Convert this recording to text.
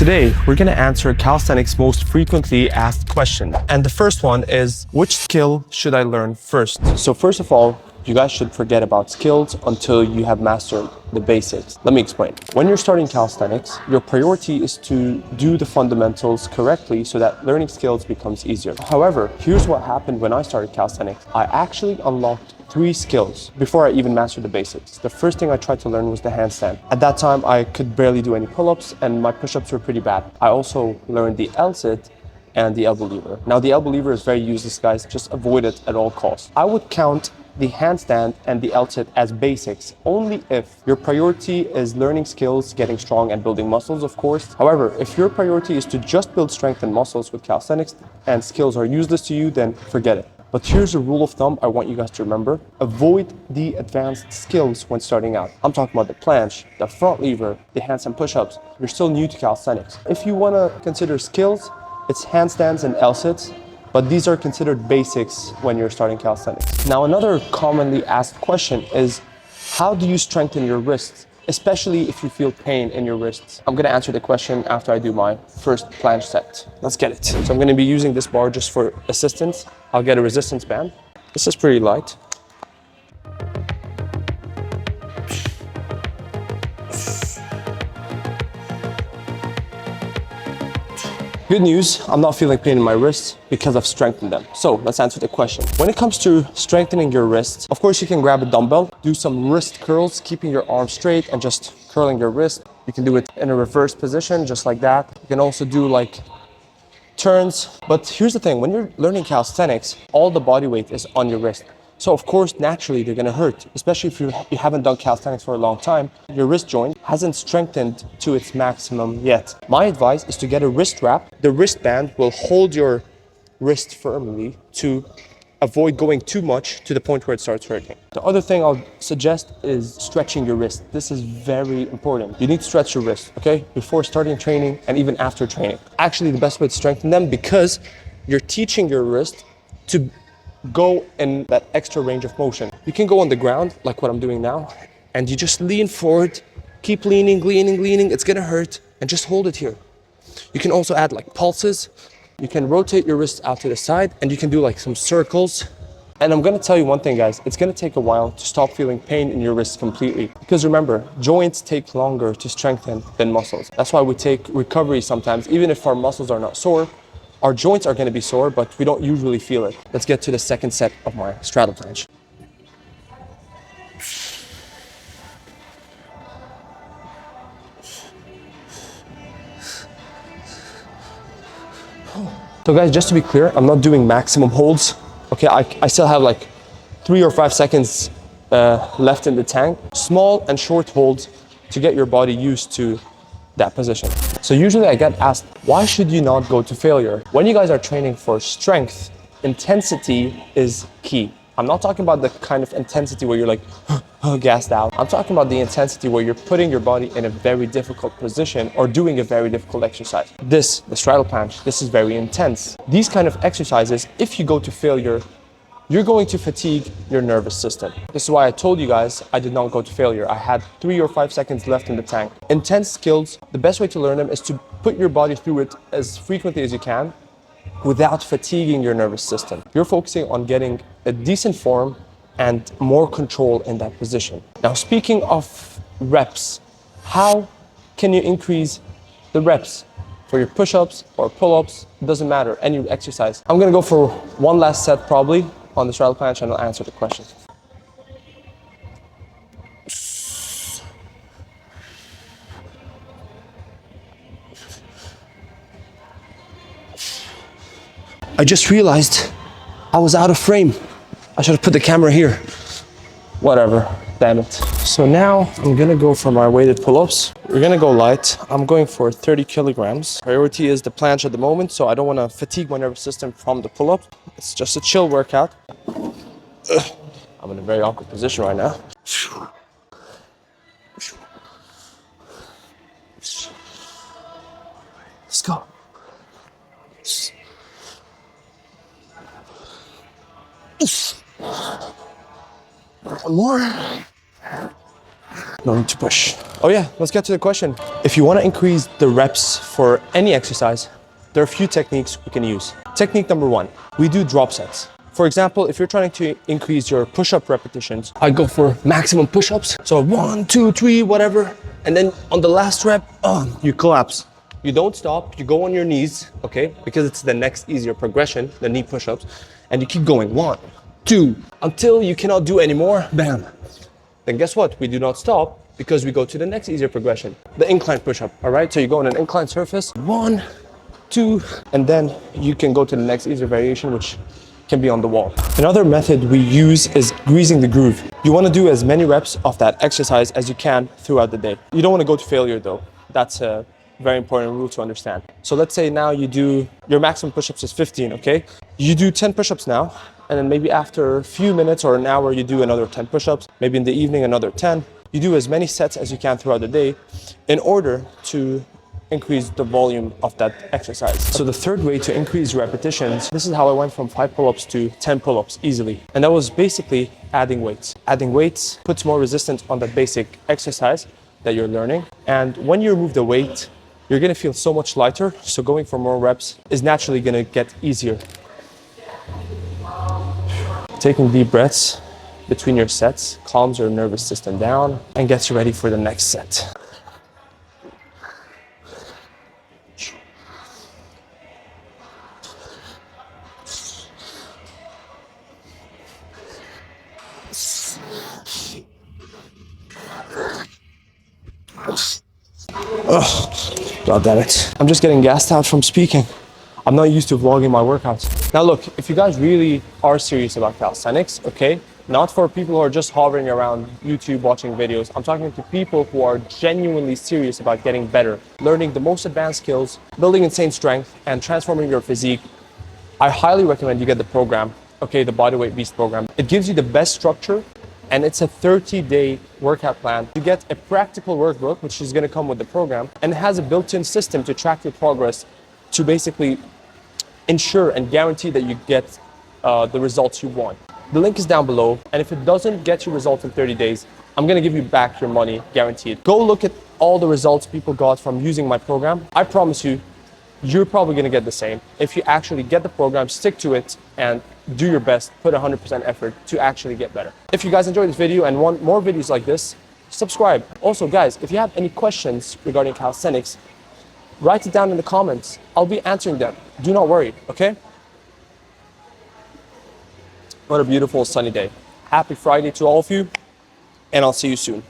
Today, we're going to answer calisthenics' most frequently asked question. And the first one is, which skill should I learn first? So first of all, you guys should forget about skills until you have mastered the basics. Let me explain. When you're starting calisthenics, your priority is to do the fundamentals correctly so that learning skills becomes easier. However, here's what happened when I started calisthenics. I actually unlocked 3 skills before I even mastered the basics. The first thing I tried to learn was the handstand. At that time, I could barely do any pull-ups and my push-ups were pretty bad. I also learned the L-sit and the elbow lever. Now, the elbow lever is very useless, guys. Just avoid it at all costs. I would count the handstand and the L-sit as basics only if your priority is learning skills, getting strong and building muscles, of course. However, if your priority is to just build strength and muscles with calisthenics and skills are useless to you, then forget it. But here's a rule of thumb I want you guys to remember. Avoid the advanced skills when starting out. I'm talking about the planche, the front lever, the handstand push-ups. You're still new to calisthenics. If you want to consider skills, it's handstands and L-sits, but these are considered basics when you're starting calisthenics. Now, another commonly asked question is, how do you strengthen your wrists, especially if you feel pain in your wrists? I'm gonna answer the question after I do my first planche set. Let's get it. So I'm gonna be using this bar just for assistance. I'll get a resistance band. This is pretty light. Good news, I'm not feeling pain in my wrists because I've strengthened them. So let's answer the question. When it comes to strengthening your wrists, of course you can grab a dumbbell, do some wrist curls, keeping your arm straight and just curling your wrist. You can do it in a reverse position, just like that. You can also do like turns. But here's the thing, when you're learning calisthenics, all the body weight is on your wrist. So of course, naturally, they're gonna hurt, especially if you haven't done calisthenics for a long time. Your wrist joint hasn't strengthened to its maximum yet. My advice is to get a wrist wrap. The wristband will hold your wrist firmly to avoid going too much to the point where it starts hurting. The other thing I'll suggest is stretching your wrist. This is very important. You need to stretch your wrist, okay? Before starting training and even after training. Actually, the best way to strengthen them, because you're teaching your wrist to go in that extra range of motion. You can go on the ground, like what I'm doing now, and you just lean forward, keep leaning. It's gonna hurt, and just hold it here. You can also add like pulses. You can rotate your wrists out to the side, and you can do like some circles. And I'm gonna tell you one thing, guys, it's gonna take a while to stop feeling pain in your wrists completely. Because remember, joints take longer to strengthen than muscles. That's why we take recovery sometimes, even if our muscles are not sore. Our joints are going to be sore, but we don't usually feel it. Let's get to the second set of my straddle planche. So guys, just to be clear, I'm not doing maximum holds. Okay, I still have like 3 or 5 seconds left in the tank. Small and short holds to get your body used to that position. So usually I get asked, why should you not go to failure? When you guys are training for strength, intensity is key. I'm not talking about the kind of intensity where you're like gassed out. I'm talking about the intensity where you're putting your body in a very difficult position or doing a very difficult exercise. The straddle planche, this is very intense. These kind of exercises, if you go to failure, you're going to fatigue your nervous system. This is why I told you guys I did not go to failure. I had 3 or 5 seconds left in the tank. Intense skills, the best way to learn them is to put your body through it as frequently as you can without fatiguing your nervous system. You're focusing on getting a decent form and more control in that position. Now, speaking of reps, how can you increase the reps? For your push-ups or pull-ups, it doesn't matter, any exercise. I'm gonna go for one last set probably on the straddle planche and I'll answer the question. I just realized I was out of frame. I should have put the camera here. Whatever, damn it. So now I'm gonna go for my weighted pull-ups. We're gonna go light. I'm going for 30 kilograms. Priority is the planche at the moment, so I don't wanna fatigue my nervous system from the pull-up. It's just a chill workout. I'm in a very awkward position right now. Let's go. One more. No need to push. Oh yeah, let's get to the question. If you want to increase the reps for any exercise, there are a few techniques we can use. Technique number one, we do drop sets. For example, if you're trying to increase your push-up repetitions, I go for maximum push-ups. So 1, 2, 3, whatever. And then on the last rep, you collapse. You don't stop, you go on your knees, okay? Because it's the next easier progression, the knee push-ups. And you keep going, 1, 2, until you cannot do any more, bam. Then guess what? We do not stop because we go to the next easier progression, the incline push-up, all right? So you go on an incline surface, 1, 2, and then you can go to the next easier variation, which can be on the wall. Another method we use is greasing the groove. You want to do as many reps of that exercise as you can throughout the day. You don't want to go to failure though. That's a very important rule to understand. So let's say now you do, your maximum push-ups is 15, okay? You do 10 push-ups now, and then maybe after a few minutes or an hour, you do another 10 push-ups. Maybe in the evening, another 10. You do as many sets as you can throughout the day in order to increase the volume of that exercise. So the third way to increase repetitions, this is how I went from 5 pull-ups to 10 pull-ups easily. And that was basically adding weights. Adding weights puts more resistance on that basic exercise that you're learning. And when you remove the weight, you're gonna feel so much lighter. So going for more reps is naturally gonna get easier. Taking deep breaths between your sets calms your nervous system down and gets you ready for the next set. Oh, God damn it. I'm just getting gassed out from speaking. I'm not used to vlogging my workouts. Now look, if you guys really are serious about calisthenics, okay, not for people who are just hovering around YouTube watching videos. I'm talking to people who are genuinely serious about getting better, learning the most advanced skills, building insane strength, and transforming your physique. I highly recommend you get the program, okay, the Bodyweight Beast program. It gives you the best structure, and it's a 30-day workout plan. You get a practical workbook, which is gonna come with the program, and it has a built-in system to track your progress to basically ensure and guarantee that you get the results you want. The link is down below, and if it doesn't get you results in 30 days, I'm gonna give you back your money, guaranteed. Go look at all the results people got from using my program. I promise you, you're probably gonna get the same if you actually get the program, stick to it, and do your best, put 100% effort to actually get better. If you guys enjoyed this video and want more videos like this, subscribe. Also guys, if you have any questions regarding calisthenics, write it down in the comments. I'll be answering them. Do not worry, okay? What a beautiful sunny day. Happy Friday to all of you, and I'll see you soon.